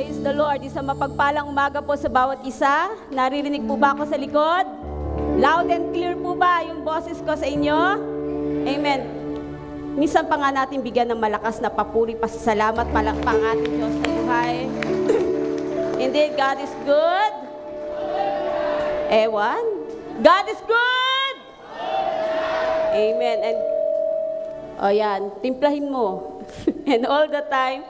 Praise the Lord. Isang mapagpalang umaga po sa bawat isa. Naririnig po ba ako sa likod? Loud and clear po ba yung boses ko sa inyo? Amen. Minsan pa nga natin bigyan ng malakas na papuri, pasasalamat, palakpang ating Diyos na buhay. Indeed, God is good. Ewan. God is good. Amen. And, yan, timplahin mo. And all the time,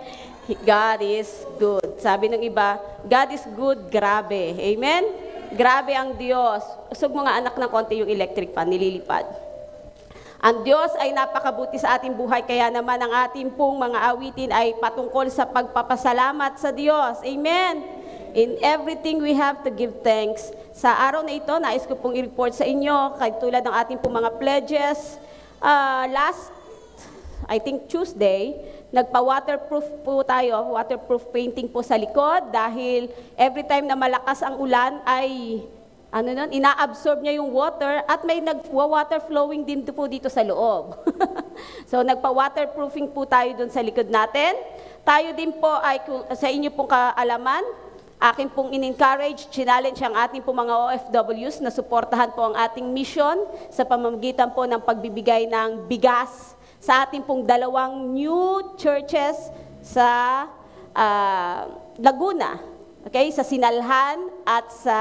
God is good. Sabi ng iba, God is good, grabe. Amen? Grabe ang Diyos. Usog mga anak ng konti yung electric fan, nililipad. Ang Diyos ay napakabuti sa ating buhay, kaya naman ang ating pong mga awitin ay patungkol sa pagpapasalamat sa Diyos. Amen? In everything we have to give thanks. Sa araw na ito, nais ko pong i-report sa inyo, tulad ng ating pong mga pledges. Last, I think Tuesday, nagpa-waterproof po tayo, waterproof painting po sa likod dahil every time na malakas ang ulan ay ina-absorb niya yung water at may nagwa-water flowing din po dito sa loob. So nagpa-waterproofing po tayo dun sa likod natin. Tayo din po ay sa inyo pong kaalaman, akin pong in-encourage, challenge ang ating po mga OFWs na suportahan po ang ating mission sa pamamagitan po ng pagbibigay ng bigas sa ating pong 2 new churches sa Laguna, okay? Sa Sinalhan at sa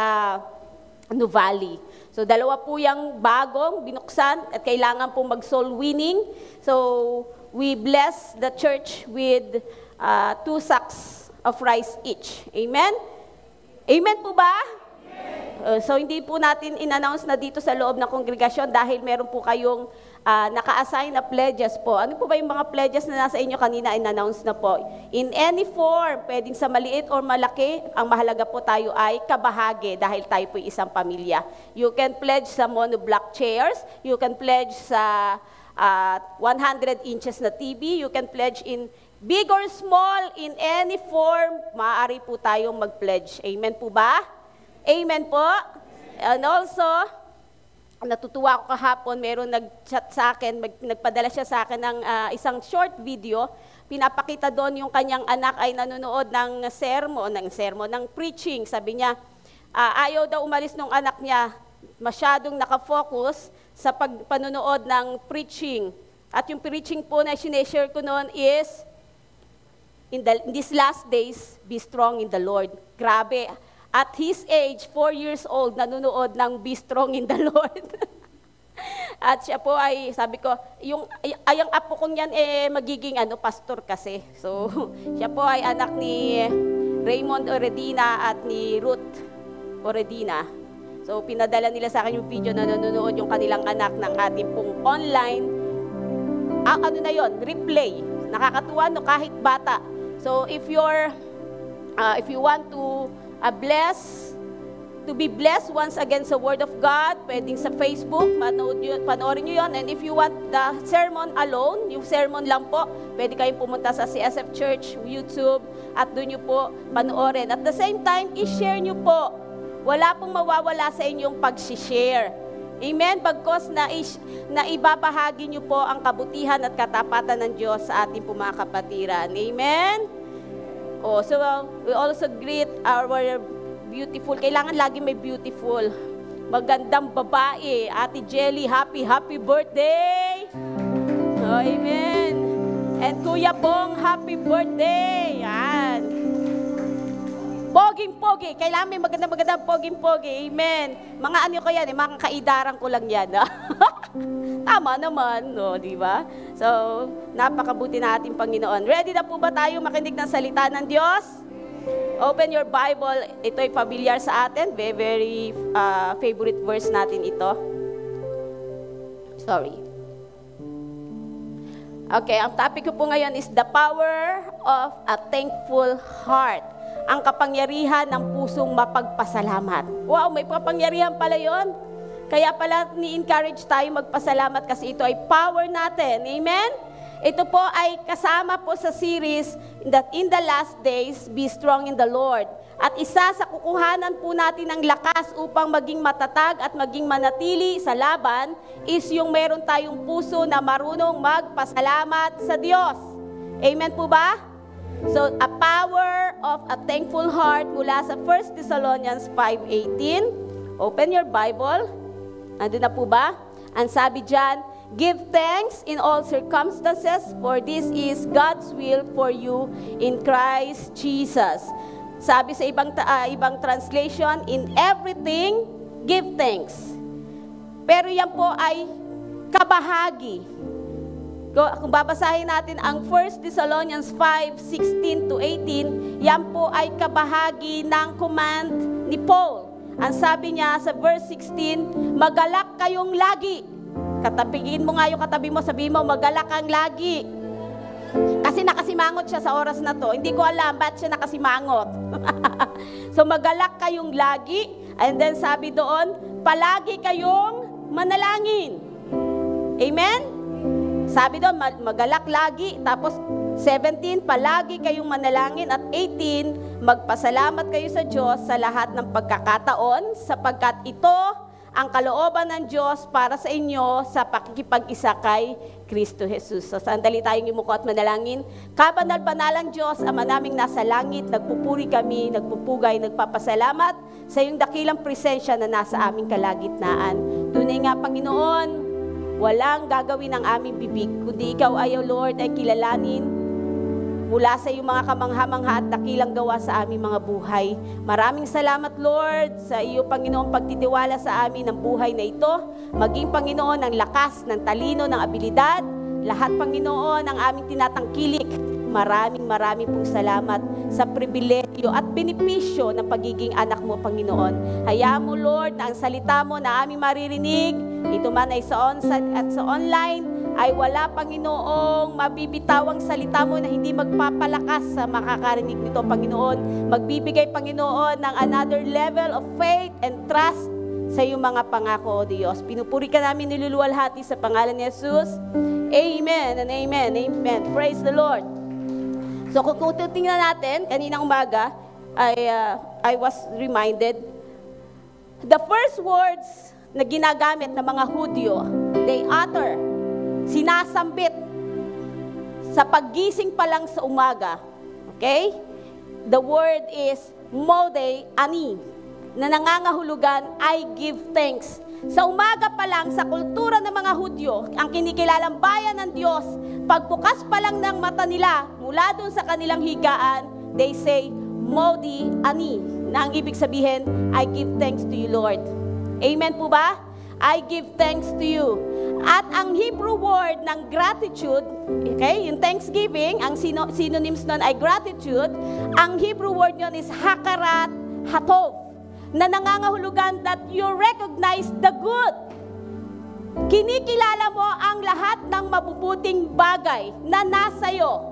Nuvali. So 2 po yung bagong binuksan at kailangan pong mag-soul winning. So we bless the church with 2 sacks of rice each. Amen? Amen po ba? So hindi po natin in-announce na dito sa loob ng kongregasyon dahil meron po kayong naka-assign na pledges po. Ano po ba yung mga pledges na nasa inyo kanina in-announce na po? In any form, pwedeng sa maliit or malaki, ang mahalaga po tayo ay kabahagi dahil tayo po isang pamilya. You can pledge sa monoblock chairs, you can pledge sa 100 inches na TV, you can pledge in big or small, in any form, maaari po tayong mag-pledge. Amen po ba? Amen po? And also, natutuwa ako kahapon, meron nag-chat sa akin, nagpadala siya sa akin ng isang short video. Pinapakita doon yung kanyang anak ay nanonood ng preaching. Sabi niya, ayaw daw umalis ng anak niya, masyadong nakafocus sa panonood ng preaching. At yung preaching po na sineshare ko noon is, in these last days, be strong in the Lord. Grabe. At his age, 4 years old, nanonood ng Be Strong in the Lord. At siya po ay, sabi ko, yung apo kong yan magiging pastor kasi. So, siya po ay anak ni Raymond Oredina at ni Ruth Oredina. So, pinadala nila sa akin yung video na nanonood yung kanilang anak ng ating pong online. Replay. Nakakatuwa no, kahit bata. So, if you want to to be blessed once again sa Word of God, pwedeng sa Facebook, panoorin nyo yun. And if you want the sermon alone, yung sermon lang po, pwede kayong pumunta sa CSF Church, YouTube, at doon nyo po panoorin. At the same time, i-share nyo po. Wala pong mawawala sa inyong pag-share. Amen? Bagkos na ibabahagi nyo po ang kabutihan at katapatan ng Diyos sa ating po mga kapatiran. Amen? So we also greet our beautiful, kailangan lagi may beautiful, magandang babae, Ate Jelly, happy birthday! Oh, amen! And Kuya Bong, happy birthday! Yan! Poging-pogi, kailangan may magandang poging-pogi, amen! Mga ko yan, mga kaidaran ko lang yan. Tama naman, no, di ba? So, napakabuti na ating Panginoon. Ready na po ba tayo makinig ng salita ng Diyos? Open your Bible. Ito ay familiar sa atin. Very favorite verse natin ito. Sorry. Okay, ang topic ko po ngayon is the power of a thankful heart. Ang kapangyarihan ng pusong mapagpasalamat. Wow, may kapangyarihan pala yon. Kaya pala ni-encourage tayo magpasalamat kasi ito ay power natin. Amen? Ito po ay kasama po sa series that in the last days, be strong in the Lord. At isa sa kukuhanan po natin ng lakas upang maging matatag at maging manatili sa laban is yung meron tayong puso na marunong magpasalamat sa Diyos. Amen po ba? So, a power of a thankful heart mula sa 1 Thessalonians 5:18. Open your Bible. Andun na po ba? Ang sabi dyan, give thanks in all circumstances, for this is God's will for you in Christ Jesus. Sabi sa ibang translation, in everything, give thanks. Pero yan po ay kabahagi. Kung babasahin natin ang 1 Thessalonians 5:16-18, yan po ay kabahagi ng command ni Paul. Ang sabi niya sa verse 16, magalak kayong lagi. Katapigin mo nga yung katabi mo, sabihin mo, magalak kang lagi. Kasi nakasimangot siya sa oras na to. Hindi ko alam ba't siya nakasimangot. So magalak kayong lagi. And then sabi doon, palagi kayong manalangin. Amen? Sabi doon, magalak lagi. Tapos 17, palagi kayong manalangin. At 18, magpasalamat kayo sa Diyos sa lahat ng pagkakataon, sapagkat ito ang kalooban ng Diyos para sa inyo sa pakikipag-isa kay Kristo Jesus. So, sandali tayong imuko at manalangin. Kabanal-banalang Diyos, Ama naming nasa langit, nagpupuri kami, nagpupugay, nagpapasalamat sa iyong dakilang presensya na nasa aming kalagitnaan. Tunay nga, Panginoon, walang gagawin ang aming bibig, kundi ikaw ay, O Lord, ay kilalanin mula sa iyong mga kamangha-mangha at dakilang gawa sa aming mga buhay. Maraming salamat, Lord, sa iyo, Panginoon, pagtitiwala sa amin ng buhay na ito. Maging, Panginoon, ng lakas, ng talino, ng abilidad. Lahat, Panginoon, ang aming tinatangkilik. Maraming pong salamat sa pribilehyo at benepisyo ng pagiging anak mo, Panginoon. Hayaan mo, Lord, na ang salita mo na aming maririnig, ito man ay sa onsite at sa online, ay wala, Panginoong, mabibitawang salita mo na hindi magpapalakas sa makakarinig nito, Panginoon. Magbibigay, Panginoon, ng another level of faith and trust sa iyong mga pangako, O Diyos. Pinupuri ka namin, niluluwalhati sa pangalan ni Jesus. Amen and amen. Amen. Praise the Lord. So kung tingnan natin, kaninang umaga, I was reminded, the first words na ginagamit ng mga Hudyo, they utter, sinasambit sa paggising pa lang sa umaga. Okay? The word is Modeh Ani, na nangangahulugan, I give thanks. Sa umaga pa lang, sa kultura ng mga Hudyo, ang kinikilalang bayan ng Diyos, pagbukas pa lang ng mata nila, mula dun sa kanilang higaan, they say, Modeh Ani, na ang ibig sabihin, I give thanks to you, Lord. Amen po ba? I give thanks to you. At ang Hebrew word ng gratitude, okay, yung thanksgiving, ang synonyms nun ay gratitude, ang Hebrew word yun is hakarat hatov, na nangangahulugan that you recognize the good. Kinikilala mo ang lahat ng mabubuting bagay na nasa iyo.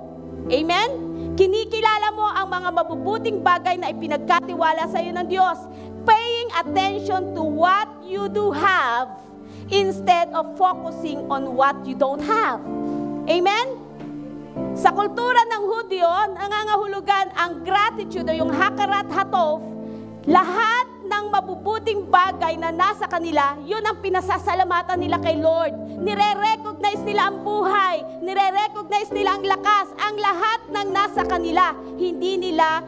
Amen? Kinikilala mo ang mga mabubuting bagay na ipinagkatiwala sa iyo ng Diyos. Paying attention to what you do have instead of focusing on what you don't have. Amen? Sa kultura ng Hudyo, nangangahulugan ang gratitude o yung hakarat hatov, lahat ng mabubuting bagay na nasa kanila, yun ang pinasasalamatan nila kay Lord. Nire-recognize nila ang buhay, nire-recognize nila ang lakas, ang lahat ng nasa kanila. Hindi nila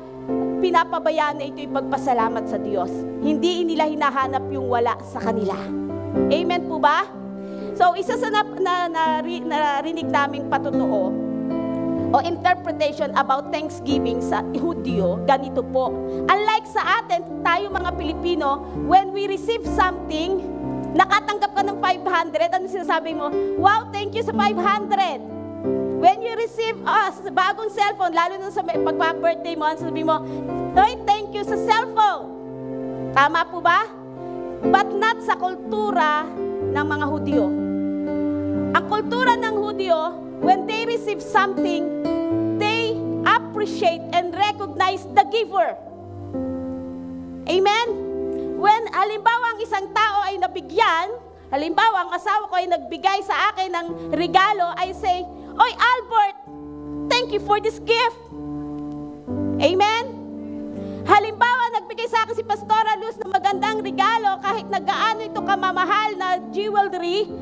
pinapabayaan na ito'y pagpasalamat sa Diyos. Hindi nila hinahanap yung wala sa kanila. Amen po ba? So, isa sa narinig naming patutuo o interpretation about Thanksgiving sa Hudyo, ganito po. Unlike sa atin, tayo mga Pilipino, when we receive something, nakatanggap ka ng 500, ano sinasabi mo? Wow, thank you sa 500. When you receive bagong cellphone, lalo na sa pagpa-birthday mo, sabi mo, "Hoy, thank you sa cellphone." Tama po ba? But not sa kultura ng mga Hudyo. Ang kultura ng Hudyo, when they receive something, they appreciate and recognize the giver. Amen? When halimbawa ang isang tao ay nabigyan, halimbawa ang asawa ko ay nagbigay sa akin ng regalo, I say, "Oy Albert, thank you for this gift." Amen? Halimbawa, nagbigay sa akin si Pastora Luz ng magandang regalo, kahit nagaano ito kamamahal na jewelry,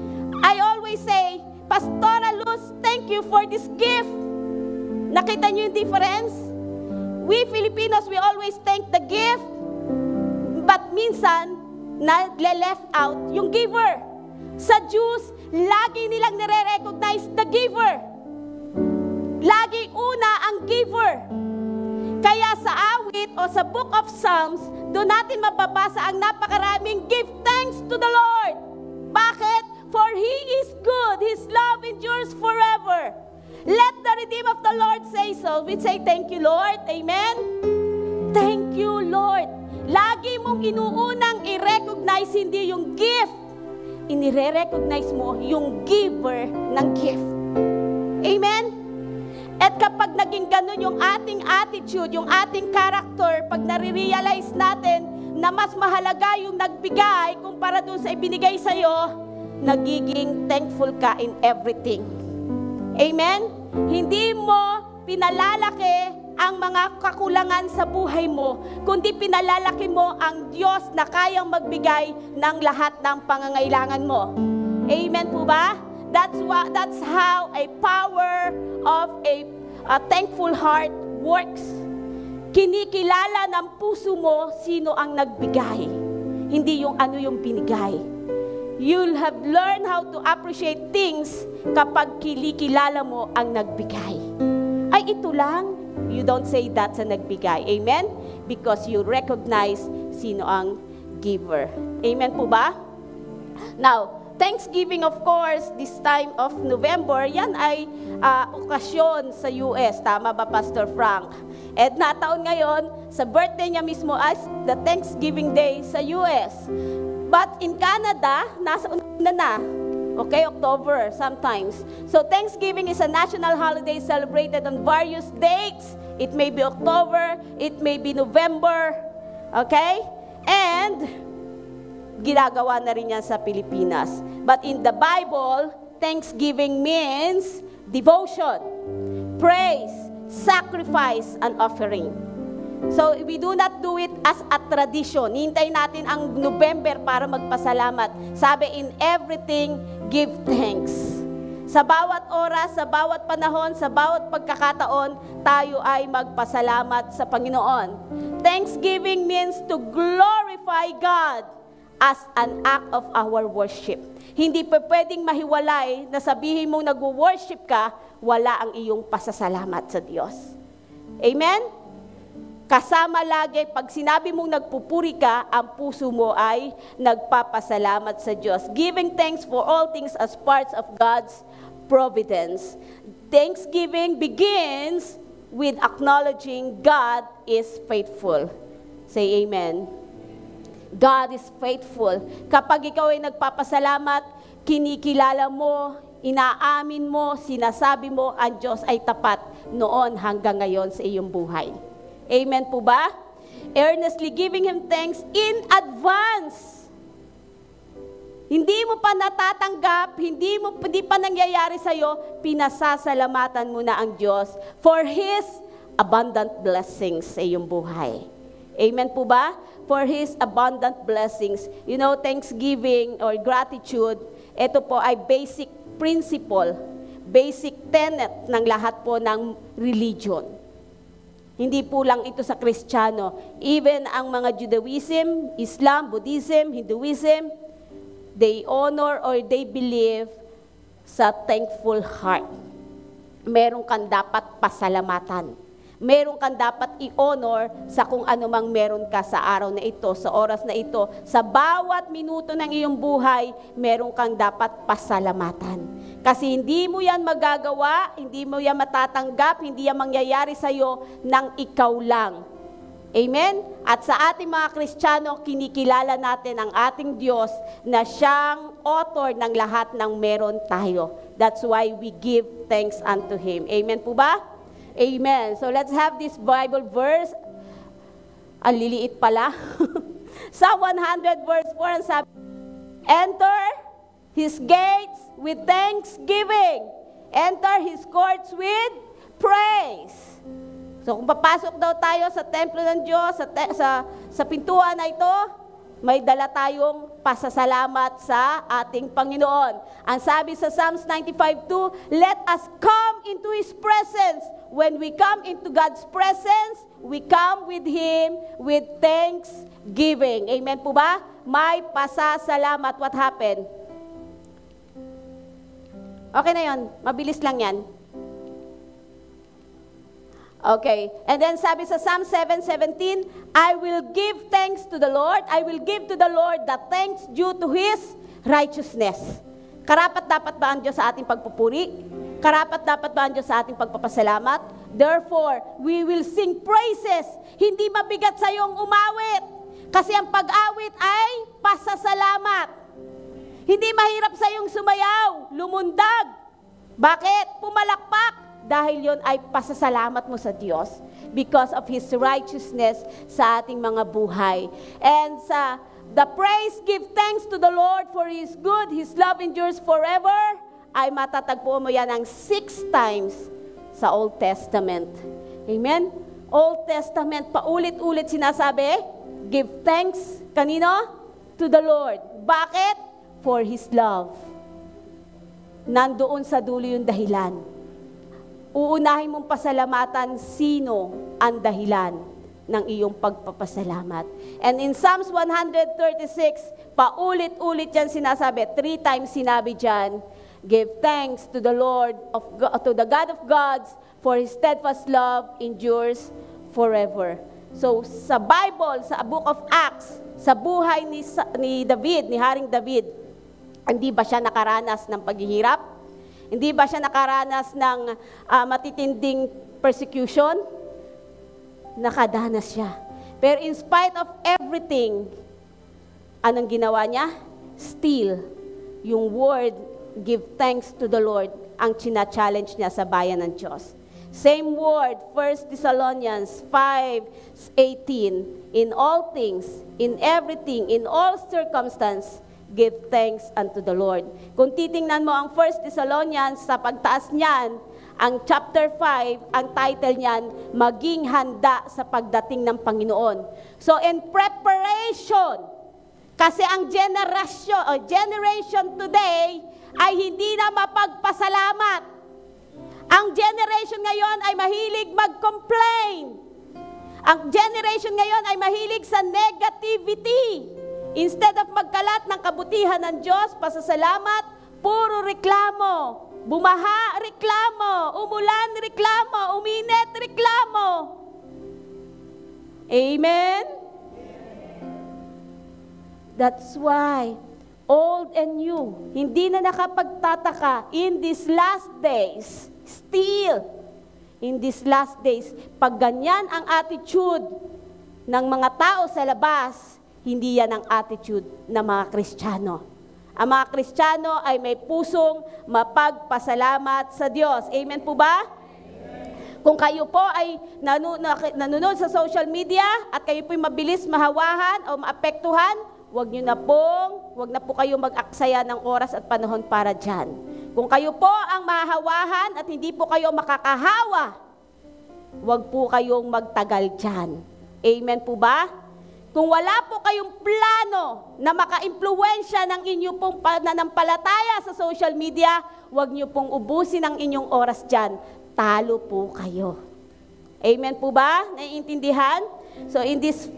I always say, "Pastora Luz, thank you for this gift." Nakita niyo yung difference? We Filipinos, we always thank the gift, but minsan, left out yung giver. Sa Jews, lagi nilang nire-recognize the giver. Lagi una ang giver. Kaya sa awit o sa Book of Psalms, doon natin mababasa ang napakaraming give thanks to the Lord. Bakit? For He is good. His love endures forever. Let the redeemed of the Lord say so. We say thank you, Lord. Amen? Thank you, Lord. Lagi mong inuunang i-recognize hindi yung gift. Inire-recognize mo yung giver ng gift. Amen? At kapag naging ganun yung ating attitude, yung ating character, pag nare-realize natin na mas mahalaga yung nagbigay kumpara doon sa ibinigay sa'yo, nagiging thankful ka in everything. Amen? Hindi mo pinalalaki ang mga kakulangan sa buhay mo, kundi pinalalaki mo ang Diyos na kayang magbigay ng lahat ng pangangailangan mo. Amen po ba? That's how a power of a thankful heart works. Kinikilala ng puso mo sino ang nagbigay, hindi yung ano yung binigay. You'll have learned how to appreciate things kapag kinikilala mo ang nagbigay. Ay, ito lang. You don't say that sa nagbigay. Amen? Because you recognize sino ang giver. Amen po ba? Now, Thanksgiving, of course, this time of November, yan ay okasyon sa US. Tama ba, Pastor Frank? At nataon ngayon, sa birthday niya mismo as the Thanksgiving Day sa US. But in Canada, nasa una na. Okay, October sometimes. So Thanksgiving is a national holiday celebrated on various dates. It may be October, it may be November. Okay? And ginagawa na rin yan sa Pilipinas. But in the Bible, Thanksgiving means devotion, praise, sacrifice, and offering. So we do not do it as a tradition. Hintay natin ang November para magpasalamat. Sabi, in everything, give thanks. Sa bawat oras, sa bawat panahon, sa bawat pagkakataon, tayo ay magpasalamat sa Panginoon. Thanksgiving means to glorify God as an act of our worship. Hindi pa pwedeng mahiwalay na sabihin mong nag-worship ka, wala ang iyong pasasalamat sa Diyos. Amen? Kasama lagi, pag sinabi mong nagpupuri ka, ang puso mo ay nagpapasalamat sa Diyos. Giving thanks for all things as parts of God's providence. Thanksgiving begins with acknowledging God is faithful. Say amen. God is faithful. Kapag ikaw ay nagpapasalamat, kinikilala mo, inaamin mo, sinasabi mo, ang Diyos ay tapat noon hanggang ngayon sa iyong buhay. Amen po ba? Earnestly giving Him thanks in advance. Hindi mo pa natatanggap, hindi pa nangyayari sa'yo, pinasasalamatan mo na ang Diyos for His abundant blessings sa iyong buhay. Amen po ba? For His abundant blessings. You know, thanksgiving or gratitude, ito po ay basic principle, basic tenet ng lahat po ng religion. Hindi po lang ito sa Kristiyano. Even ang mga Judaism, Islam, Buddhism, Hinduism, they honor or they believe sa thankful heart. Meron kang dapat pasalamatan. Meron kang dapat i-honor sa kung ano mang meron ka sa araw na ito, sa oras na ito. Sa bawat minuto ng iyong buhay, meron kang dapat pasalamatan. Kasi hindi mo yan magagawa, hindi mo yan matatanggap, hindi yan mangyayari sa'yo nang ikaw lang. Amen? At sa ating mga Kristiyano, kinikilala natin ang ating Diyos na siyang author ng lahat ng meron tayo. That's why we give thanks unto Him. Amen po ba? Amen. So let's have this Bible verse. Ang liliit pala. Psalm 100 verse 4 ang sabi, enter His gates with thanksgiving. Enter His courts with praise. So kung papasok daw tayo sa templo ng Diyos, sa pintuan na ito, may dala tayong pasasalamat sa ating Panginoon. Ang sabi sa Psalms 95:2, let us come into His presence. When we come into God's presence, we come with Him with thanksgiving. Amen po ba? May pasasalamat. What happened? Okay na yon. Mabilis lang yan. Okay. And then sabi sa Psalm 7:17, I will give thanks to the Lord. I will give to the Lord the thanks due to His righteousness. Karapat dapat ba ang Diyos sa ating pagpupuri? Karapat dapat ba ang Diyos sa ating pagpapasalamat? Therefore, we will sing praises. Hindi mabigat sa iyong umawit. Kasi ang pag-awit ay pasasalamat. Hindi mahirap sa iyong sumayaw, lumundag. Bakit? Pumalakpak. Dahil yon ay pasasalamat mo sa Diyos because of His righteousness sa ating mga buhay. And sa the praise, give thanks to the Lord for His good, His love endures forever, ay matatagpuan mo yan ang 6 times sa Old Testament. Amen? Old Testament, paulit-ulit sinasabi, give thanks, kanino? To the Lord. Bakit? For His love. Nandoon sa dulo yung dahilan. Uunahin mong pasalamatan sino ang dahilan ng iyong pagpapasalamat. And in Psalms 136, paulit-ulit yan sinasabi. 3 times sinabi dyan, give thanks to the Lord, to the God of gods, for His steadfast love endures forever. So sa Bible, sa Book of Acts, sa buhay ni David, ni Haring David, hindi ba siya nakaranas ng paghihirap? Hindi ba siya nakaranas ng matitinding persecution? Nakadanas siya. Pero in spite of everything, anong ginawa niya? Still, yung word, give thanks to the Lord, ang china-challenge niya sa bayan ng Diyos. Same word, 1 Thessalonians 5:18, in all things, in everything, in all circumstances, give thanks unto the Lord. Kung titingnan mo ang 1 Thessalonians, sa pagtaas niyan, ang chapter 5, ang title niyan, maging handa sa pagdating ng Panginoon. So in preparation, kasi ang generation today ay hindi na mapagpasalamat. Ang generation ngayon ay mahilig mag-complain. Ang generation ngayon ay mahilig sa negativity. Instead of magkalat ng kabutihan ng Diyos, pasasalamat, puro reklamo. Bumaha, reklamo. Umulan, reklamo. Uminit, reklamo. Amen? That's why, old and new, hindi na nakapagtataka in these last days, still, in these last days, pag ganyan ang attitude ng mga tao sa labas, hindi yan ang attitude ng mga Kristiyano. Ang mga Kristiyano ay may pusong mapagpasalamat sa Diyos. Amen po ba? Amen. Kung kayo po ay nanonood sa social media at kayo po'y mabilis mahawahan o maapektuhan, wag na po kayo mag-aksaya ng oras at panahon para dyan. Kung kayo po ang mahahawahan at hindi po kayo makakahawa, wag po kayong magtagal dyan. Amen po ba? Kung wala po kayong plano na maka-impluwensya ng inyong pong pananampalataya sa social media, huwag niyo pong ubusin ang inyong oras dyan. Talo po kayo. Amen po ba? Naiintindihan? So in this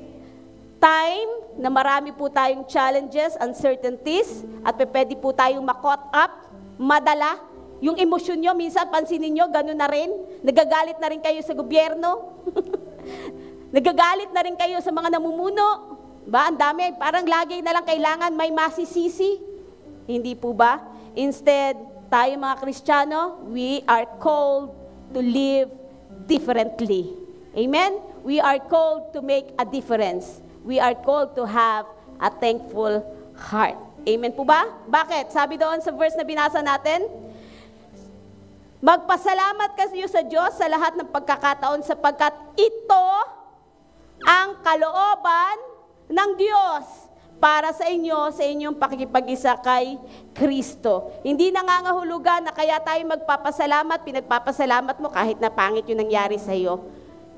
time na marami po tayong challenges, uncertainties, at pwede po tayong ma-caught up, madala, yung emosyon nyo, minsan pansinin nyo, gano'n na rin. Nagagalit na rin kayo sa gobyerno. Nagagalit na rin kayo sa mga namumuno. Ba, ang dami, parang lagi na lang kailangan may masisisi. Hindi po ba? Instead, tayo mga Kristiyano, we are called to live differently. Amen? We are called to make a difference. We are called to have a thankful heart. Amen po ba? Bakit? Sabi doon sa verse na binasa natin, magpasalamat kayo sa Diyos sa lahat ng pagkakataon sapagkat ito ang kalooban ng Diyos para sa inyo, sa inyong pakikipag-isa kay Kristo. Hindi nangangahulugan na kaya tayo magpapasalamat, pinagpapasalamat mo kahit na pangit yung nangyari sa iyo.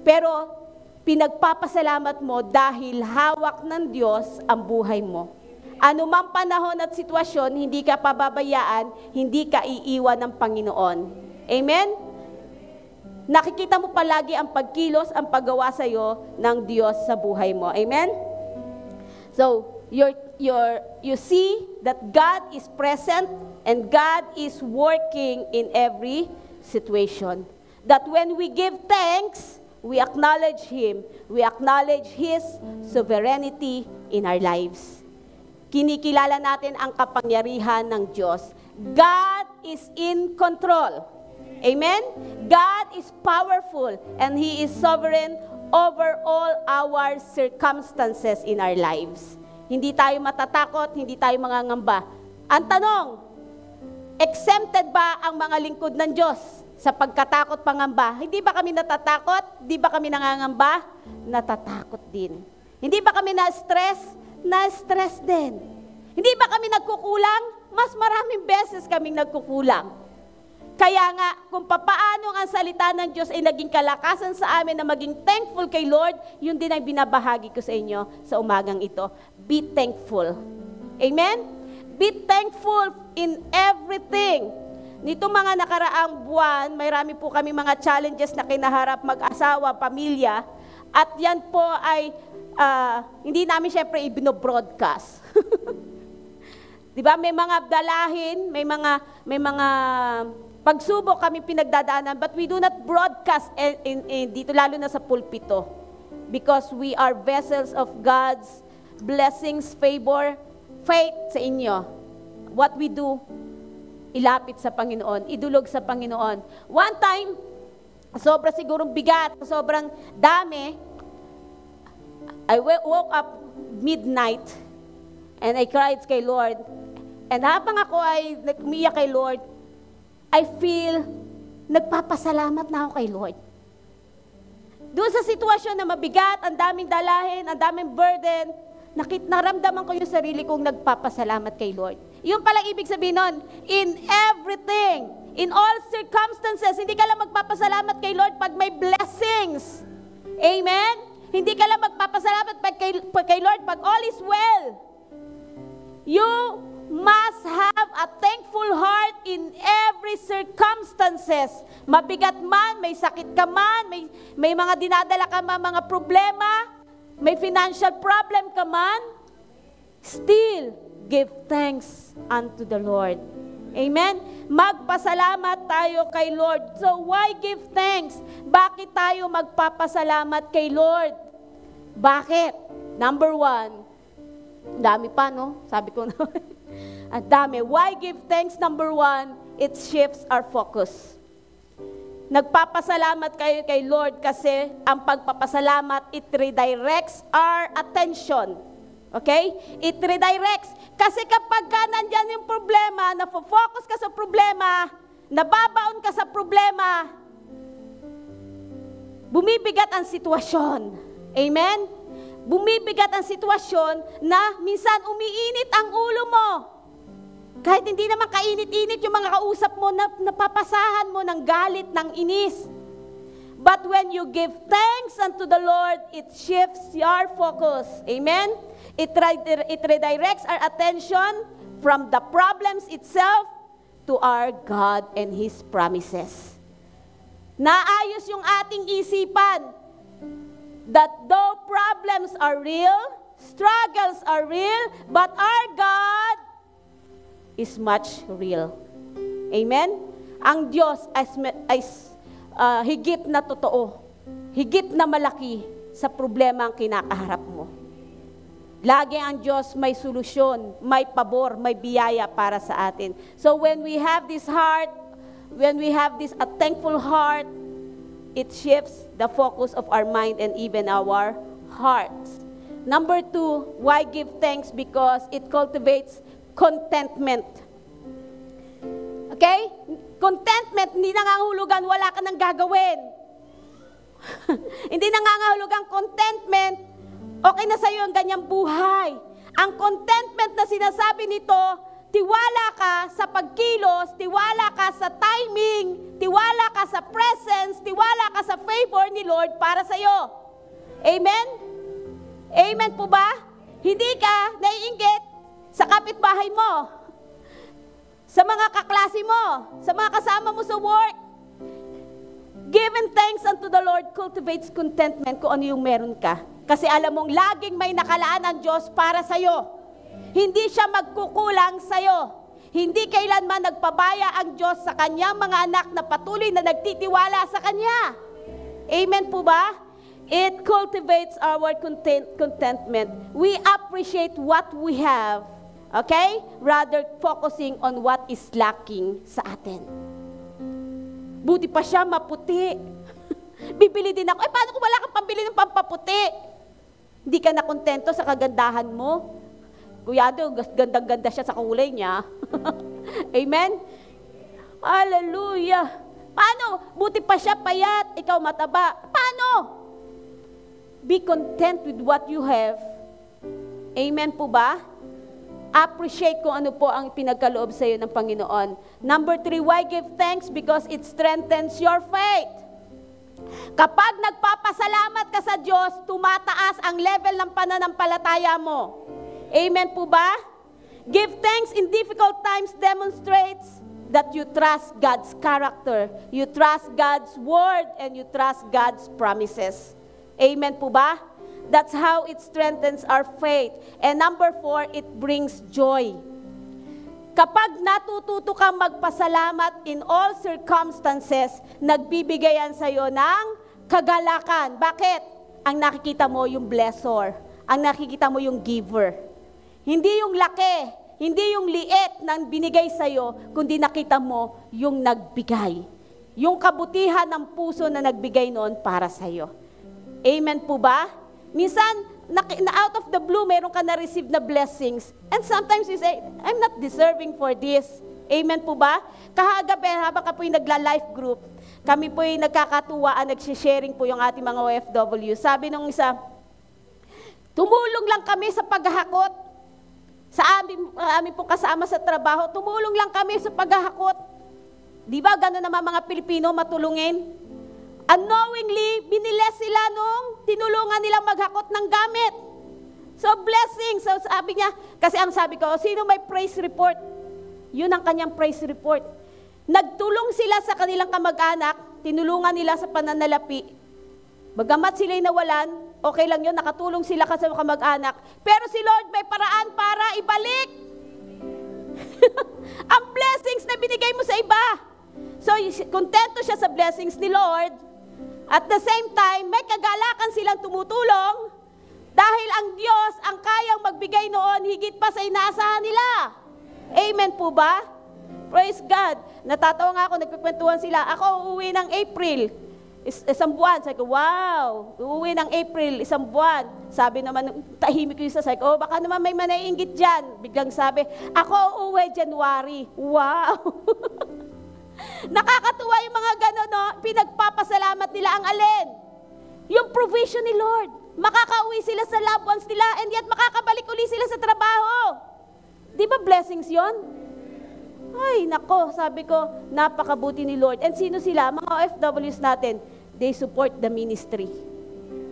Pero pinagpapasalamat mo dahil hawak ng Diyos ang buhay mo. Ano mang panahon at sitwasyon, hindi ka pababayaan, hindi ka iiwan ng Panginoon. Amen? nakikita mo palagi ang pagkilos, ang paggawa sa'yo ng Diyos sa buhay mo. Amen? So, you see that God is present and God is working in every situation. That when we give thanks, we acknowledge Him. We acknowledge His sovereignty in our lives. Kinikilala natin ang kapangyarihan ng Diyos. God is in control. Amen? God is powerful and He is sovereign over all our circumstances in our lives. Hindi tayo matatakot, hindi tayo mangangamba. Ang tanong, exempted ba ang mga lingkod ng Diyos sa pagkatakot pangamba? Hindi ba kami natatakot? Hindi ba kami nangangamba? Natatakot din. Hindi ba kami na-stress? Na-stress din. Hindi ba kami nagkukulang? Mas maraming beses kaming nagkukulang. Kaya nga, kung papaano ang salita ng Diyos ay naging kalakasan sa amin na maging thankful kay Lord, yun din ang binabahagi ko sa inyo sa umagang ito. Be thankful. Amen? Be thankful in everything. Nito mga nakaraang buwan, mayroon po kami mga challenges na kinaharap mag-asawa, pamilya, at yan po ay hindi namin syempre ibino-broadcast. Diba? May mga dalahin, may mga pagsubok kami pinagdadaanan, but we do not broadcast dito, lalo na sa pulpito. Because we are vessels of God's blessings, favor, faith sa inyo. What we do, ilapit sa Panginoon, idulog sa Panginoon. One time, sobrang sigurong bigat, sobrang dami, I woke up midnight and I cried kay Lord. And habang ako ay umiyak kay Lord, I feel nagpapasalamat na ako kay Lord. Doon sa sitwasyon na mabigat, ang daming dalahin, ang daming burden, naramdaman ko yung sarili kong nagpapasalamat kay Lord. Yung pala ibig sabihin nun, in everything, in all circumstances, hindi ka lang magpapasalamat kay Lord pag may blessings. Amen? Hindi ka lang magpapasalamat kay Lord pag all is well. You must have a thankful heart in every circumstances. Mabigat man, may sakit ka man, may mga dinadala ka man, mga problema, may financial problem ka man, still give thanks unto the Lord. Amen? Magpasalamat tayo kay Lord. So why give thanks? Bakit tayo magpapasalamat kay Lord? Bakit? Number one, dami pa, no? Sabi ko na. Ang dami. Why give thanks? Number one, it shifts our focus. Nagpapasalamat kayo kay Lord kasi ang pagpapasalamat, it redirects our attention. Okay? It redirects. Kasi kapag ka nandyan yung problema, nafo-focus ka sa problema, nababaon ka sa problema, bumibigat ang sitwasyon. Amen? Bumibigat ang sitwasyon na minsan umiinit ang ulo mo. Kahit hindi naman kainit-init yung mga kausap mo, napapasahan mo ng galit, ng inis. But when you give thanks unto the Lord, it shifts your focus. Amen? It redirects our attention from the problems itself to our God and His promises. Naayos yung ating isipan that though problems are real, struggles are real, but our God is much real. Amen? Ang Diyos ay higit na totoo, higit na malaki sa problema ang kinakaharap mo. Lagi ang Diyos may solusyon, may pabor, may biyaya para sa atin. So when we have this heart, when we have this a thankful heart, it shifts the focus of our mind and even our hearts. Number two, why give thanks? Because it cultivates contentment. Okay? Contentment, hindi nangangahulugan wala ka nang gagawin. Hindi nangangahulugan contentment, okay na sa'yo ang ganyang buhay. Ang contentment na sinasabi nito, tiwala ka sa pagkilos, tiwala ka sa timing, tiwala ka sa presence, tiwala ka sa favor ni Lord para sa'yo. Amen? Amen po ba? Hindi ka naiinggit sa kapitbahay mo, sa mga kaklase mo, sa mga kasama mo sa work. Giving thanks unto the Lord cultivates contentment kung ano yung meron ka. Kasi alam mong laging may nakalaan ang Diyos para sa'yo. Hindi siya magkukulang sa'yo. Hindi kailanman nagpabaya ang Diyos sa kanyang mga anak na patuloy na nagtitiwala sa Kanya. Amen po ba? It cultivates our contentment. We appreciate what we have, okay? Rather focusing on what is lacking sa atin. Buti pa siya maputi. Bibili din ako. Paano kung wala kang pambili ng pampaputi? Hindi ka na kontento sa kagandahan mo? Kuyado, gandang-ganda siya sa kulay niya. Amen? Hallelujah. Paano? Buti pa siya payat, ikaw mataba. Paano? Be content with what you have. Amen po ba? Appreciate kung ano po ang pinagkaloob sa iyo ng Panginoon. Number 3, why give thanks? Because it strengthens your faith. Kapag nagpapasalamat ka sa Diyos, tumataas ang level ng pananampalataya mo. Amen po ba? Give thanks in difficult times demonstrates that you trust God's character, you trust God's word, and you trust God's promises. Amen po ba? That's how it strengthens our faith. And number 4, it brings joy. Kapag natututo kang magpasalamat in all circumstances, nagbibigay yan sa iyo ng kagalakan. Bakit? Ang nakikita mo yung blessor. Ang nakikita mo yung giver. Hindi yung laki, hindi yung liit ng binigay sa iyo, kundi nakita mo yung nagbigay. Yung kabutihan ng puso na nagbigay noon para sa iyo. Amen po ba? Minsan, out of the blue, meron ka na-receive na blessings. And sometimes you say, I'm not deserving for this. Amen po ba? Kahagabi, habang ka po yung nagla-life group, kami po yung nagkakatuwaan, nagsisharing po yung ating mga OFW. Sabi nung isa, tumulong lang kami sa paghahakot. Sa amin po kasama sa trabaho, tumulong lang kami sa paghahakot. Di ba gano'n naman mga Pilipino matulungin? Unknowingly, biniles sila nung tinulungan nilang maghakot ng gamit. So blessing. So sabi niya, kasi ang sabi ko, sino may praise report? Yun ang kanyang praise report. Nagtulong sila sa kanilang kamag-anak, tinulungan nila sa pananalapi. Bagamat sila'y nawalan, okay lang yun, nakatulong sila kasi sa kamag-anak. Pero si Lord may paraan para ibalik ang blessings na binigay mo sa iba. So, kontento siya sa blessings ni Lord. At the same time, may kagalakan silang tumutulong dahil ang Diyos ang kayang magbigay noon higit pa sa inaasahan nila. Amen po ba? Praise God. Natatawa nga ako, nagkukwentuhan sila. Ako uuwi ng April. Isang buwan. Sabi ko, wow, uuwi ng April, isang buwan. Sabi naman, tahimik ko yung sabi ko, baka naman may manaiinggit dyan. Biglang sabi, ako uuwi January. Wow. Nakakatuwa yung mga gano'n, no? Pinagpapasalamat nila ang alin? Yung provision ni Lord. Makakauwi sila sa loved ones nila and yet makakabalik uli sila sa trabaho. Di ba blessings yon? Ay, nako, sabi ko, napakabuti ni Lord. And sino sila? Mga OFWs natin, they support the ministry.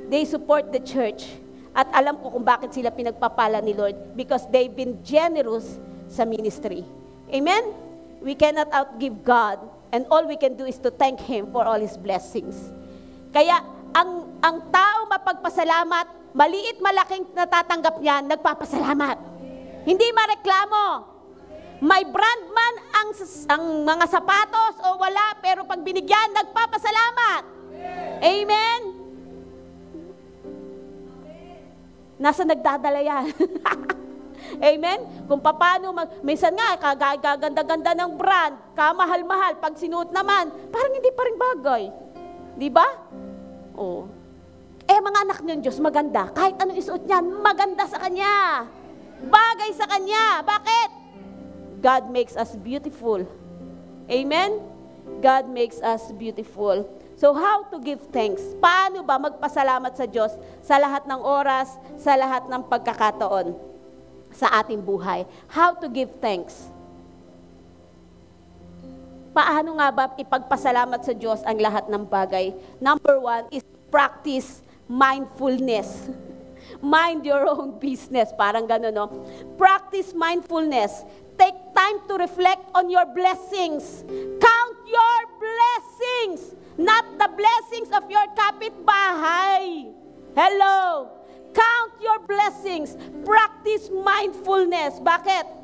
They support the church. At alam ko kung bakit sila pinagpapala ni Lord. Because they've been generous sa ministry. Amen? We cannot outgive God. And all we can do is to thank Him for all His blessings. Kaya, ang tao mapagpasalamat, maliit malaking natatanggap niyan, nagpapasalamat. Hindi mareklamo. May brand man ang mga sapatos o wala, pero pag binigyan, nagpapasalamat. Amen? Nasa nagdadala yan. Amen? Kung paano, minsan nga, kagaganda-ganda ng brand, kamahal-mahal, pag sinuot naman, parang hindi pa rin bagay. Di ba? Oh. Mga anak ng Diyos, maganda. Kahit anong isuot niyan, maganda sa Kanya. Bagay sa Kanya. Bakit? God makes us beautiful. Amen? God makes us beautiful. So how to give thanks? Paano ba magpasalamat sa Diyos sa lahat ng oras, sa lahat ng pagkakataon sa ating buhay? How to give thanks? Paano nga ba ipagpasalamat sa Diyos ang lahat ng bagay? Number 1 is practice mindfulness. Mind your own business. Parang gano'n, no? Practice mindfulness. Take time to reflect on your blessings. Count your blessings, not the the blessings of your kapitbahay. Hello. Count your blessings. Practice mindfulness. Bakit?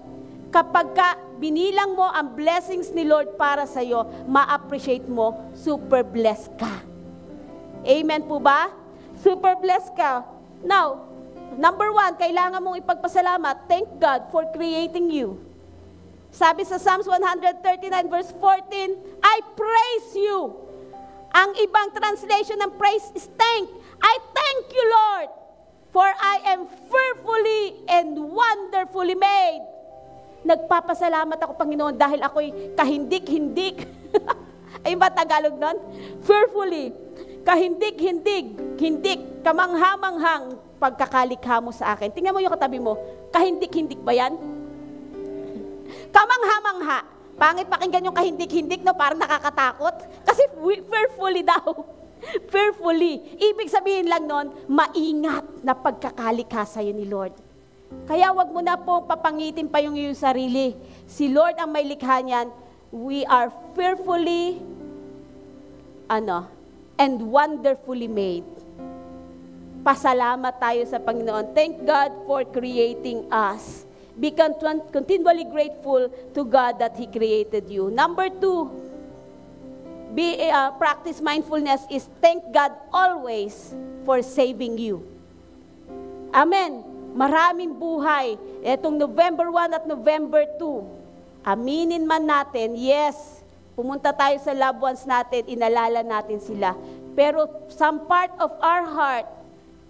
Kapag binilang mo ang blessings ni Lord para sa iyo, ma-appreciate mo, super blessed ka. Amen po ba? Super blessed ka. Now, number 1, kailangan mong ipagpasalamat. Thank God for creating you. Sabi sa Psalms 139 verse 14, I praise you. Ang ibang translation ng praise is thank. I thank you, Lord, for I am fearfully and wonderfully made. Nagpapasalamat ako, Panginoon, dahil ako'y kahindik-hindik. Ay ba Tagalog nun? Fearfully. Kahindik-hindik, kamangha-manghang pagkakalikha mo sa akin. Tingnan mo yung katabi mo. Kahindik-hindik ba yan? Kamangha-mangha. Pangit pakinggan yung kahindik-hindik, no? Parang nakakatakot. Kasi fearfully daw. Fearfully. Ibig sabihin lang nun, maingat na pagkakalikha sa'yo ni Lord. Kaya wag mo na pong papangitin pa yung iyong sarili. Si Lord ang may likha niyan. We are fearfully, and wonderfully made. Pasalamat tayo sa Panginoon. Thank God for creating us. Be continually grateful to God that He created you. Number 2, practice mindfulness is thank God always for saving you. Amen. Maraming buhay. Etong November 1 at November 2, aminin man natin, yes, pumunta tayo sa loved ones natin, inalala natin sila. Pero some part of our heart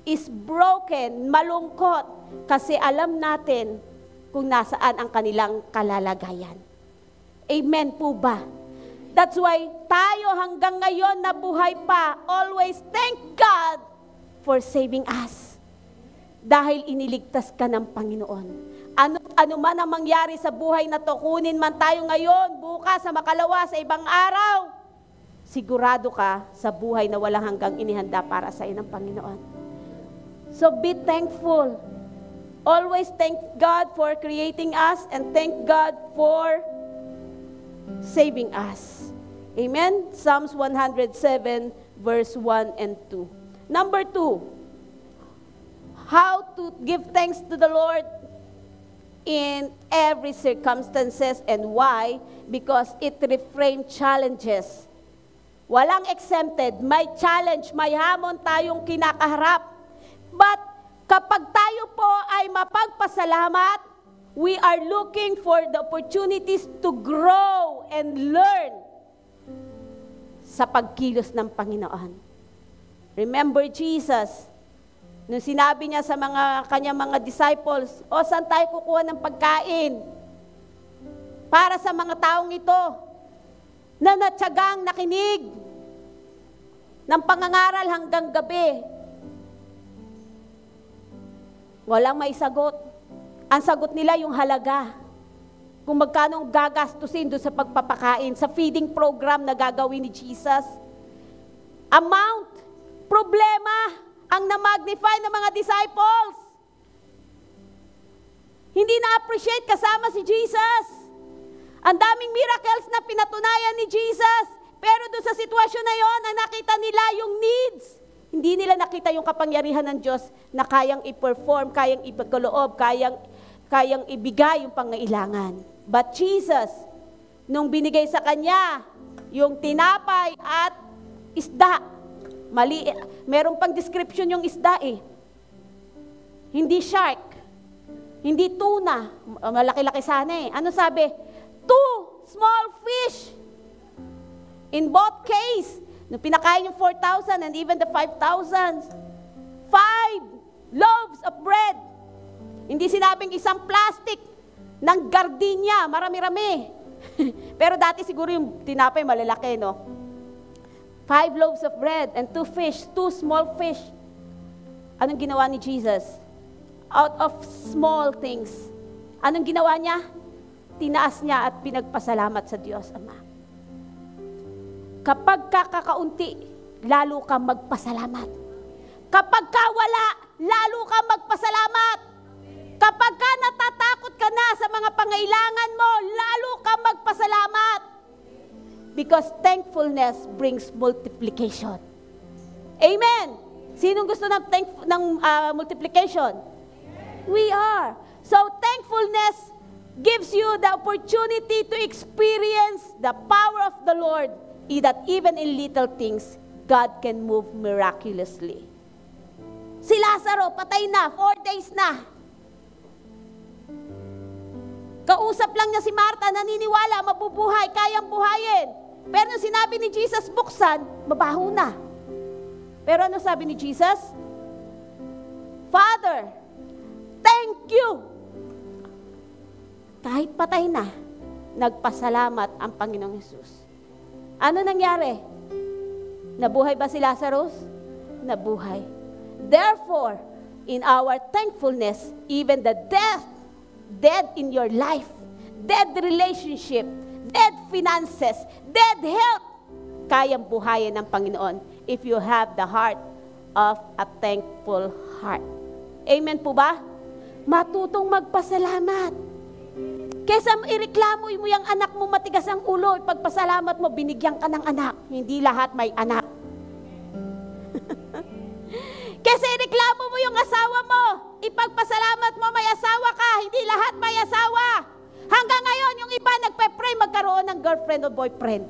is broken, malungkot, kasi alam natin kung nasaan ang kanilang kalalagayan. Amen po ba? That's why tayo hanggang ngayon na buhay pa, always thank God for saving us. Dahil iniligtas ka ng Panginoon. Ano man ang mangyari sa buhay na to, kunin man tayo ngayon, bukas, sa makalawa, sa ibang araw, sigurado ka sa buhay na walang hanggang inihanda para sa iyo ng Panginoon. So be thankful. Always thank God for creating us and thank God for saving us. Amen? Psalms 107 verse 1 and 2. Number 2, how to give thanks to the Lord in every circumstances, and why? Because it reframes challenges. Walang exempted, may challenge, may hamon tayong kinakaharap. But kapag tayo po ay mapagpasalamat, we are looking for the opportunities to grow and learn sa pagkilos ng Panginoon. Remember Jesus, nung sinabi niya sa kanyang mga disciples, saan tayo kukuha ng pagkain para sa mga taong ito na natyagang nakinig ng pangangaral hanggang gabi? Walang may sagot. Ang sagot nila yung halaga. Kung magkano gagastusin doon sa pagpapakain, sa feeding program na gagawin ni Jesus. Amount, problema, ang na-magnify ng mga disciples. Hindi na-appreciate kasama si Jesus. Ang daming miracles na pinatunayan ni Jesus. Pero doon sa sitwasyon na yon, ang nakita nila yung needs. Hindi nila nakita yung kapangyarihan ng Diyos na kayang i-perform, kayang ipagkaloob, kayang ibigay yung pangailangan. But Jesus, nung binigay sa Kanya yung tinapay at isda, meron pang description yung isda eh. Hindi shark, hindi tuna, malaki-laki sana eh. Ano sabi? 2 small fish. In both case, nung pinakain yung 4,000 and even the 5,000, 5 loaves of bread. Hindi sinabing isang plastic ng gardenia, marami-rami. Pero dati siguro yung tinapay malalaki, no? 5 loaves of bread and 2 fish, 2 small fish. Anong ginawa ni Jesus? Out of small things. Anong ginawa niya? Tinaas niya at pinagpasalamat sa Diyos Ama. Kapag kakaunti, lalo kang magpasalamat. Kapag ka wala, lalo kang magpasalamat. Kapag ka natatakot ka na sa mga pangailangan mo, lalo kang magpasalamat. Because thankfulness brings multiplication. Amen! Sinong gusto ng multiplication? We are. So thankfulness gives you the opportunity to experience the power of the Lord, that even in little things, God can move miraculously. Si Lazaro, patay na, 4 days na. Kausap lang niya si Martha, naniniwala, mabubuhay, kayang buhayin. Pero nung sinabi ni Jesus, buksan, mabaho na. Pero ano sabi ni Jesus? Father, thank you. Kahit patay na, nagpasalamat ang Panginoong Hesus. Ano nangyari? Nabuhay ba si Lazarus? Nabuhay. Therefore, in our thankfulness, even the dead in your life, dead relationship, dead finances, dead health, kayang buhayin ng Panginoon if you have the heart of a thankful heart. Amen po ba? Matutong magpasalamat. Kesa ireklamo mo yung anak mo matigas ang ulo, ipagpasalamat mo, binigyan ka ng anak. Hindi lahat may anak. Kesa ireklamo mo yung asawa mo, ipagpasalamat mo may asawa ka, hindi lahat may asawa. Hanggang ngayon, yung iba nagpe-pray magkaroon ng girlfriend o boyfriend.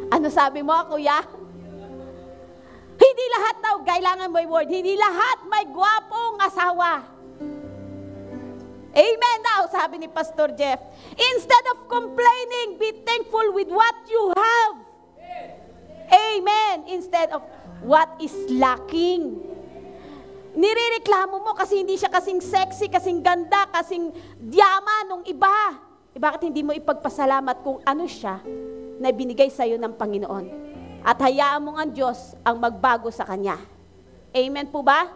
Ano sabi mo, kuya? Hindi lahat daw, kailangan mo yung word, hindi lahat may gwapong asawa. Amen daw, sabi ni Pastor Jeff. Instead of complaining, be thankful with what you have. Amen. Instead of what is lacking. Nirereklamo mo kasi hindi siya kasing sexy, kasing ganda, kasing diyaman nung iba. Bakit hindi mo ipagpasalamat kung ano siya na binigay sa iyo ng Panginoon? At hayaan mo ang Diyos ang magbago sa Kanya. Amen po ba?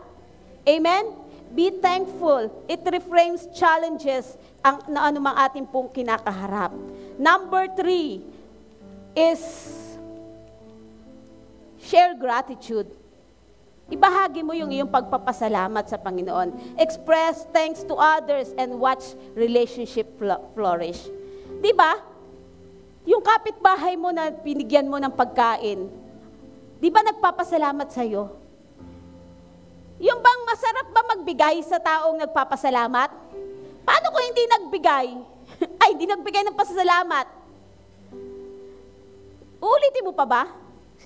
Amen? Be thankful. It reframes challenges na anumang ating pong kinakaharap. Number 3 is share gratitude. Ibahagi mo yung iyong pagpapasalamat sa Panginoon. Express thanks to others and watch relationship flourish. Di ba? Yung kapitbahay mo na binigyan mo ng pagkain, di ba nagpapasalamat sa iyo? Yung bang masarap ba magbigay sa taong nagpapasalamat? Paano kung hindi nagbigay? Ay, hindi nagbigay ng pasasalamat. Ulitin mo pa ba?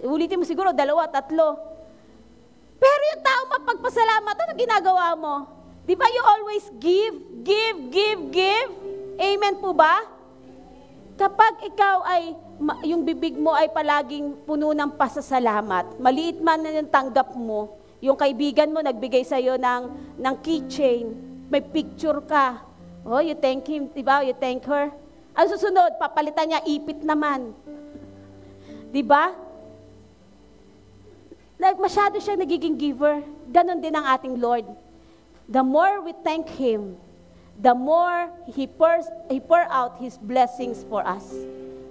Ulitin mo siguro 2, 3. Pero yung tao mapagpasalamat, ano ginagawa mo? Di ba you always give? Amen po ba? Kapag ikaw ay, yung bibig mo ay palaging puno ng pasasalamat, maliit man na yung tanggap mo, yung kaibigan mo nagbigay sa'yo ng keychain, may picture ka, oh, you thank him, di ba? You thank her. Ang susunod, papalitan niya, ipit naman. Di ba? Masyado siya nagiging giver. Ganon din ang ating Lord. The more we thank Him, the more He pour out His blessings for us.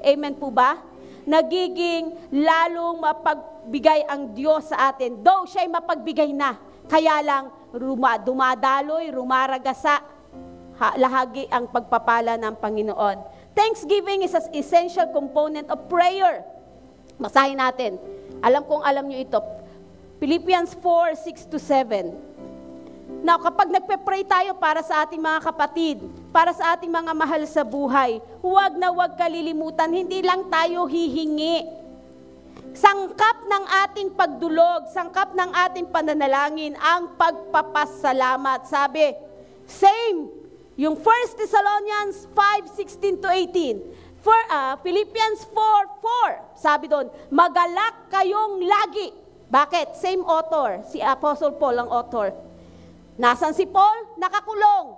Amen po ba? Nagiging lalong mapagbigay ang Diyos sa atin. Though siya'y mapagbigay na, kaya lang dumadaloy, rumaragasa, lahagi ang pagpapala ng Panginoon. Thanksgiving is an essential component of prayer. Basahin natin. Alam kong alam nyo ito. Philippians 4:6-7. Now, kapag nagpe-pray tayo para sa ating mga kapatid, para sa ating mga mahal sa buhay, huwag na huwag kalilimutan, hindi lang tayo hihingi. Sangkap ng ating pagdulog, sangkap ng ating pananalangin, ang pagpapasalamat. Sabi, same, yung 1 Thessalonians 5:16-18. Philippians 4:4, sabi doon, magalak kayong lagi. Bakit? Same author, si Apostle Paul ang author. Nasaan si Paul? Nakakulong.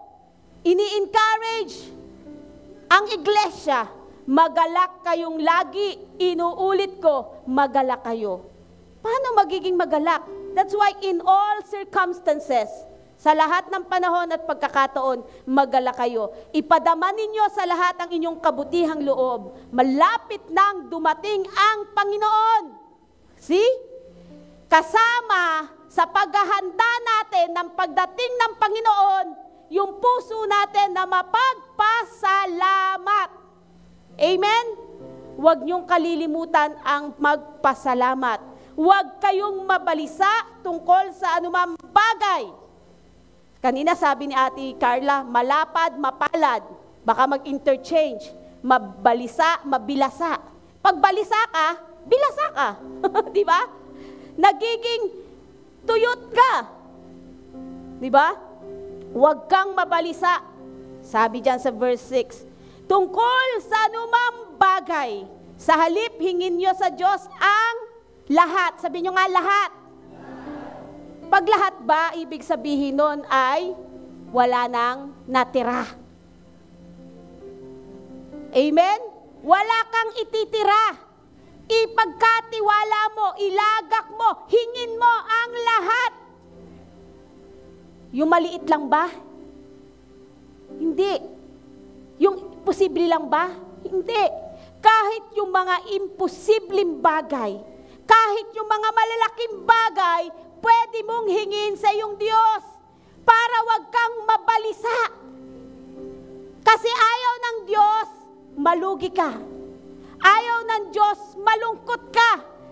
Ini-encourage ang iglesia, magalak kayong lagi. Inuulit ko, magalak kayo. Paano magiging magalak? That's why in all circumstances, sa lahat ng panahon at pagkakataon, magalak kayo. Ipadama ninyo sa lahat ang inyong kabutihang loob. Malapit nang dumating ang Panginoon. See? Kasama sa paghahanda natin ng pagdating ng Panginoon, yung puso natin na mapagpasalamat. Amen? Huwag niyong kalilimutan ang magpasalamat. Huwag kayong mabalisa tungkol sa anumang bagay. Kanina sabi ni Ate Carla, malapad, mapalad. Baka mag-interchange. Mabalisa, mabilasa. Pag balisa ka, bilasa ka. Di ba? Nagiging tuyot ka. Di ba? Huwag kang mabalisa. Sabi diyan sa verse 6, tungkol sa anumang bagay, sa halip hingin nyo sa Diyos ang lahat. Sabi nyo nga lahat. Pag lahat ba, ibig sabihin nun ay wala nang natira. Amen? Wala kang ititira. Ipagkatiwala mo, ilagak mo, hingin mo ang lahat. Yung maliit lang ba? Hindi. Yung posible lang ba? Hindi. Kahit yung mga imposibleng bagay, kahit yung mga malalaking bagay, pwede mong hingin sa iyong Diyos para wag kang mabalisa. Kasi ayaw ng Diyos, malugi ka. Ayaw ng Diyos, malungkot ka.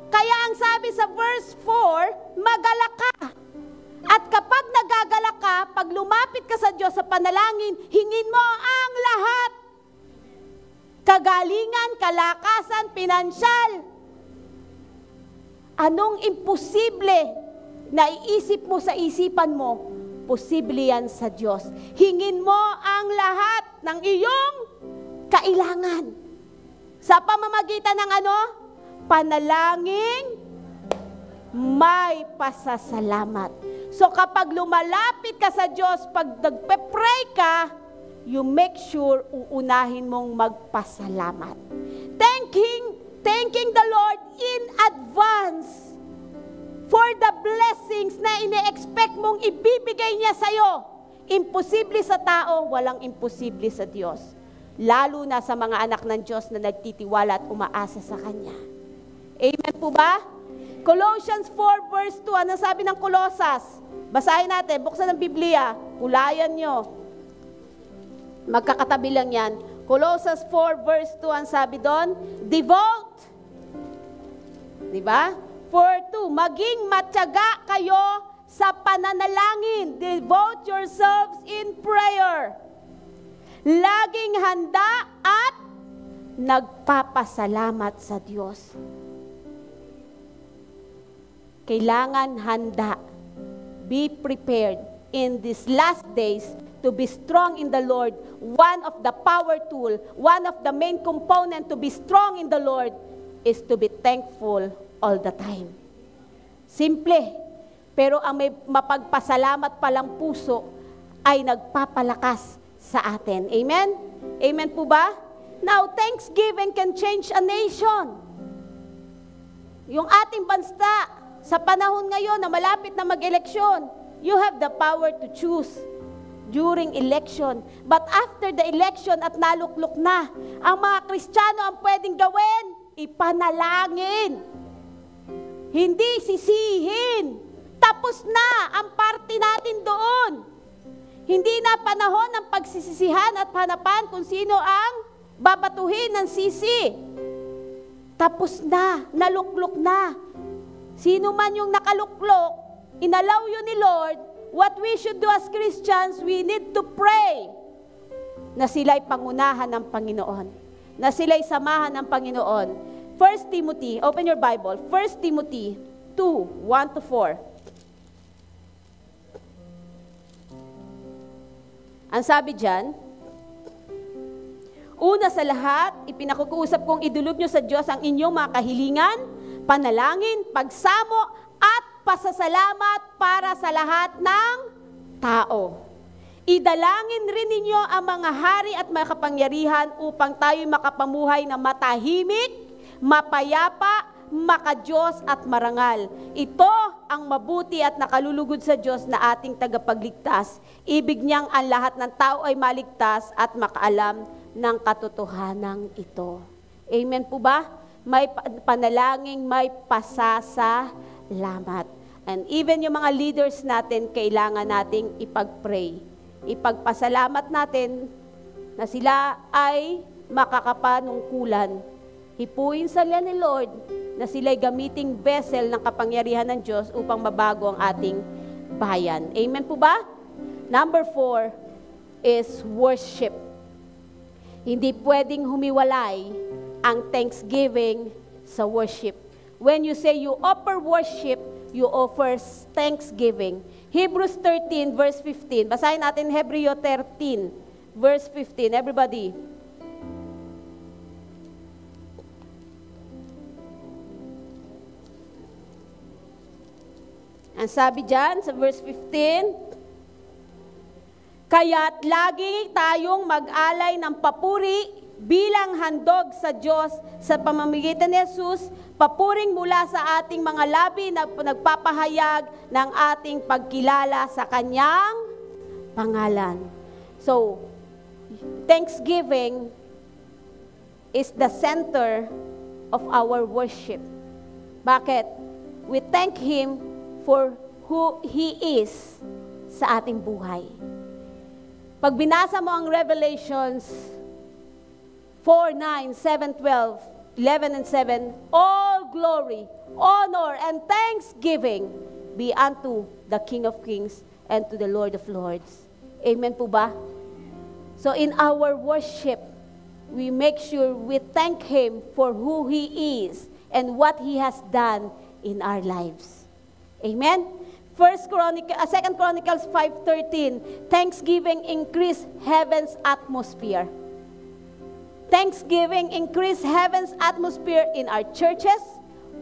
Kaya ang sabi sa verse 4, magalak ka. At kapag nagagalak ka, pag lumapit ka sa Diyos sa panalangin, hingin mo ang lahat. Kagalingan, kalakasan, pinansyal. Anong imposible na iisip mo sa isipan mo, posible yan sa Diyos. Hingin mo ang lahat ng iyong kailangan. Sa pamamagitan ng ano? Panalangin, may pasasalamat. So kapag lumalapit ka sa Diyos, pag nagpe-pray ka, you make sure uunahin mong magpasalamat. Thanking the Lord in advance for the blessings na ine-expect mong ibibigay niya sa'yo. Imposible sa tao, walang imposible sa Diyos. Lalo na sa mga anak ng Diyos na nagtitiwala at umaasa sa Kanya. Amen po ba? Colossians 4 verse 2, anong sabi ng Colosas? Basahin natin, buksan ng Biblia, kulayan nyo. Magkakatabi lang yan. Colossians 4 verse 2, ang sabi doon, devote. Diba? For 2, maging matyaga kayo sa pananalangin. Devote yourselves in prayer. Laging handa at nagpapasalamat sa Diyos. Kailangan handa. Be prepared in these last days to be strong in the Lord. One of the power tool, one of the main component to be strong in the Lord is to be thankful all the time. Simple, pero ang may mapagpasalamat palang puso ay nagpapalakas sa atin. Amen? Amen po ba? Now, thanksgiving can change a nation. Yung ating bansa, sa panahon ngayon na malapit na mag-eleksyon, you have the power to choose during election. But after the election at naluklok na, ang mga Kristiyano ang pwedeng gawin, ipanalangin. Hindi sisihin. Tapos na ang party natin doon. Hindi na panahon ng pagsisisihan at hanapan kung sino ang babatuhin ng sisi. Tapos na, naluklok na. Sino man yung nakaluklok, inalaw yun ni Lord. What we should do as Christians, we need to pray na sila'y pangunahan ng Panginoon. Na sila'y samahan ng Panginoon. 1 Timothy, open your Bible, 1 Timothy 2, 1-4. Ang sabi dyan, una sa lahat, ipinakukusap kong idulog nyo sa Diyos ang inyong mga kahilingan, panalangin, pagsamo, at pasasalamat para sa lahat ng tao. Idalangin rin ninyo ang mga hari at mga kapangyarihan upang tayo'y makapamuhay na matahimik, mapayapa, makadiyos at marangal. Ito ang mabuti at nakalulugod sa Diyos na ating tagapagligtas. Ibig niyang ang lahat ng tao ay maligtas at makaalam ng katotohanan ito. Amen po ba? May panalangin, may pasasalamat. And even yung mga leaders natin, kailangan nating ipag-pray. Ipagpasalamat natin na sila ay makakapanungkulan. Hipuin sa ni Lord na sila'y gamiting vessel ng kapangyarihan ng Diyos upang mabago ang ating bayan. Amen po ba? Number 4 is worship. Hindi pwedeng humiwalay ang thanksgiving sa worship. When you say you offer worship, you offer thanksgiving. Hebrews 13 verse 15. Basahin natin Hebreo 13 verse 15. Everybody. Ang sabi dyan sa verse 15, kaya't lagi tayong mag-alay ng papuri bilang handog sa Diyos sa pamamagitan ni Jesus, papuring mula sa ating mga labi na nagpapahayag ng ating pagkilala sa Kanyang pangalan. So, thanksgiving is the center of our worship. Bakit? We thank Him for who He is sa ating buhay. Pag binasa mo ang Revelations 4, 9, 7, 12, 11, and 7, all glory, honor, and thanksgiving be unto the King of Kings and to the Lord of Lords. Amen po ba? So in our worship, we make sure we thank Him for who He is and what He has done in our lives. Amen? 2 Chronicles 5:13, thanksgiving increase heaven's atmosphere. Thanksgiving increase heaven's atmosphere in our churches,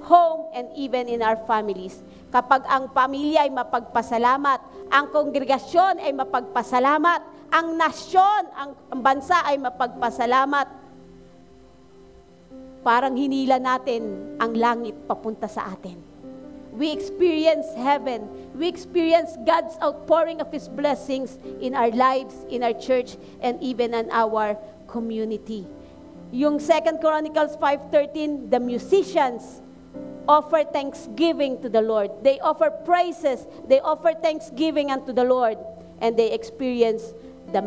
home, and even in our families. Kapag ang pamilya ay mapagpasalamat, ang kongregasyon ay mapagpasalamat, ang nasyon, ang bansa ay mapagpasalamat, parang hinila natin ang langit papunta sa atin. We experience heaven. We experience God's outpouring of His blessings in our lives, in our church, and even in our community. Yung 2 Chronicles 5:13, the musicians offer thanksgiving to the Lord. They offer praises. They offer thanksgiving unto the Lord. And they experience the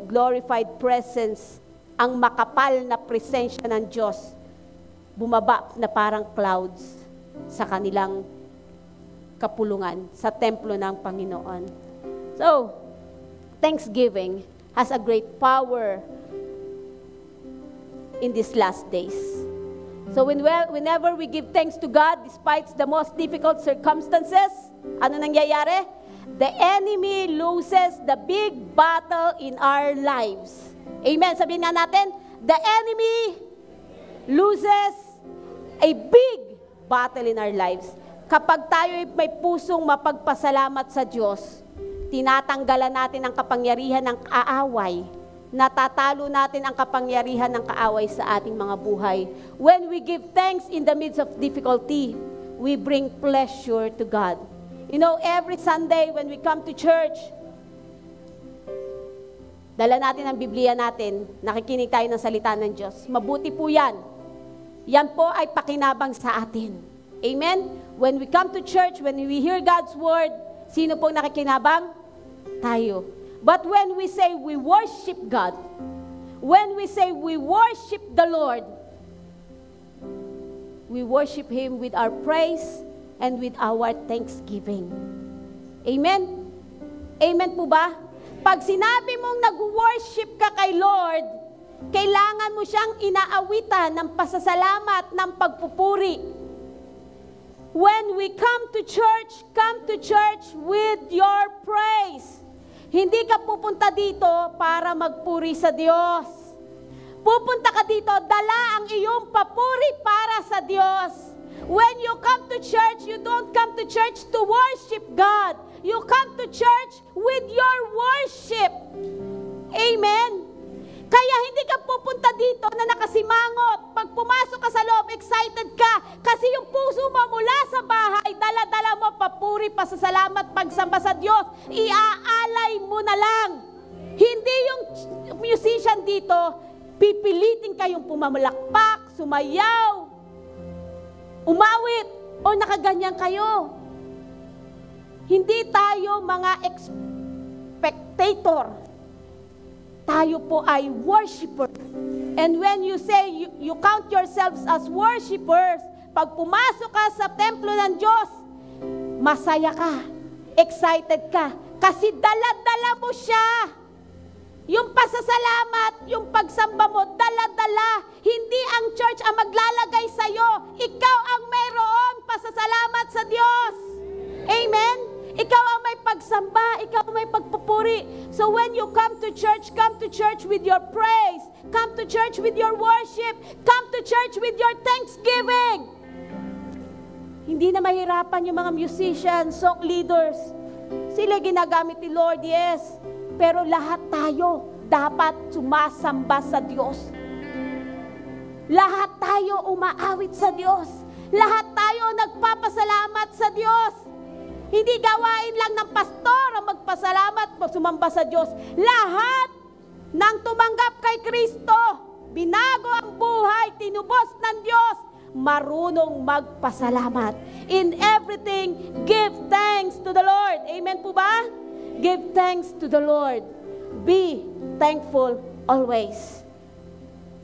glorified presence, ang makapal na presensya ng Diyos, bumaba na parang clouds sa kanilang kapulungan, sa templo ng Panginoon. So, thanksgiving has a great power in these last days. So whenever we give thanks to God, despite the most difficult circumstances, ano nangyayari? The enemy loses the big battle in our lives. Amen. Sabihin nga natin, the enemy loses a big battle in our lives. Kapag tayo may pusong mapagpasalamat sa Diyos, tinatanggalan natin ang kapangyarihan ng kaaway. Natatalo natin ang kapangyarihan ng kaaway sa ating mga buhay. When we give thanks in the midst of difficulty, we bring pleasure to God. You know, every Sunday when we come to church, dala natin ang Biblia natin, nakikinig tayo ng salita ng Diyos. Mabuti po yan. Yan po ay pakinabang sa atin. Amen? When we come to church, when we hear God's word, sino pong nakikinabang? Tayo. But when we say we worship God, when we say we worship the Lord, we worship Him with our praise and with our thanksgiving. Amen? Amen po ba? Pag sinabi mong nag-worship ka kay Lord, kailangan mo siyang inaawitan ng pasasalamat, ng pagpupuri. When we come to church with your praise. Hindi ka pupunta dito para magpuri sa Diyos. Pupunta ka dito, dala ang iyong papuri para sa Diyos. When you come to church, you don't come to church to worship God. You come to church with your worship. Amen? Kaya hindi ka pupunta dito na nakasimangot. Pag pumasok ka sa loob, excited ka. Kasi yung puso mo mula sa bahay, dala-dala mo papuri, pasasalamat, pagsamba sa Diyos. Iaalay mo na lang. Hindi yung musician dito, pipilitin kayong pumamalakpak, sumayaw, umawit, o nakaganyan kayo. Hindi tayo mga spectator. tayo po ay worshiper. And when you say, you count yourselves as worshipers, pag pumasok ka sa templo ng Diyos, masaya ka, excited ka, kasi dala-dala mo siya. Yung pasasalamat, yung pagsamba mo, dala-dala. Hindi ang church ang maglalagay sa'yo. Ikaw ang mayroong pasasalamat sa Diyos. Amen? Ikaw ang may pagsamba, ikaw ang may pagpupuri. So when you come to church with your praise. Come to church with your worship. Come to church with your thanksgiving. Hindi na mahirapan yung mga musicians, song leaders. Sila ginagamit ni Lord, yes. Pero lahat tayo dapat sumasamba sa Diyos. Lahat tayo umaawit sa Diyos. Lahat tayo nagpapasalamat sa Diyos. Hindi gawain lang ng pastor ang magpasalamat, sumamba sa Diyos. Lahat ng tumanggap kay Kristo, binago ang buhay, tinubos ng Diyos, marunong magpasalamat. In everything, give thanks to the Lord. Amen po ba? Give thanks to the Lord. Be thankful always.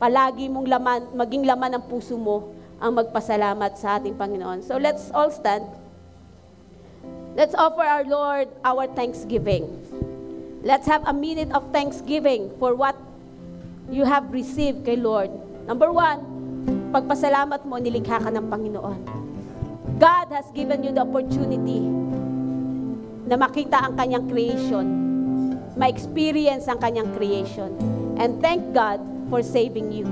Palagi mong maging laman ng puso mo ang magpasalamat sa ating Panginoon. So let's all stand. Let's offer our Lord our thanksgiving. Let's have a minute of thanksgiving for what you have received kay Lord. Number 1, pagpasalamat mo, nilikha ka ng Panginoon. God has given you the opportunity na makita ang kanyang creation, ma-experience ang kanyang creation. And thank God for saving you.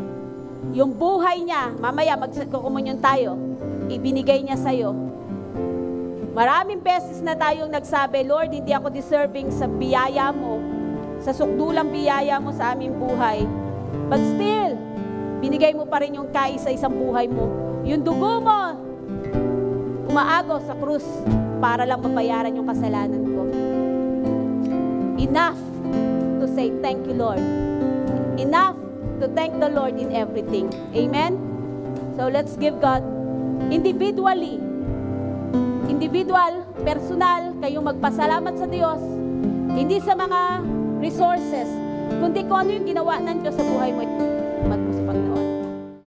Yung buhay niya, mamaya magkukumunyon tayo, ibinigay niya sa'yo. Maraming beses na tayong nagsabi, Lord, hindi ako deserving sa biyaya mo, sa sukdulang biyaya mo sa aming buhay. But still, binigay mo pa rin yung kaisa-isang buhay mo. Yung dugo mo, umaagaw sa krus para lang mabayaran yung kasalanan ko. Enough to say thank you, Lord. Enough to thank the Lord in everything. Amen? So let's give God individual, personal, kayong magpasalamat sa Diyos. Hindi sa mga resources, kundi kung ano yung ginawa ng Diyos sa buhay mo.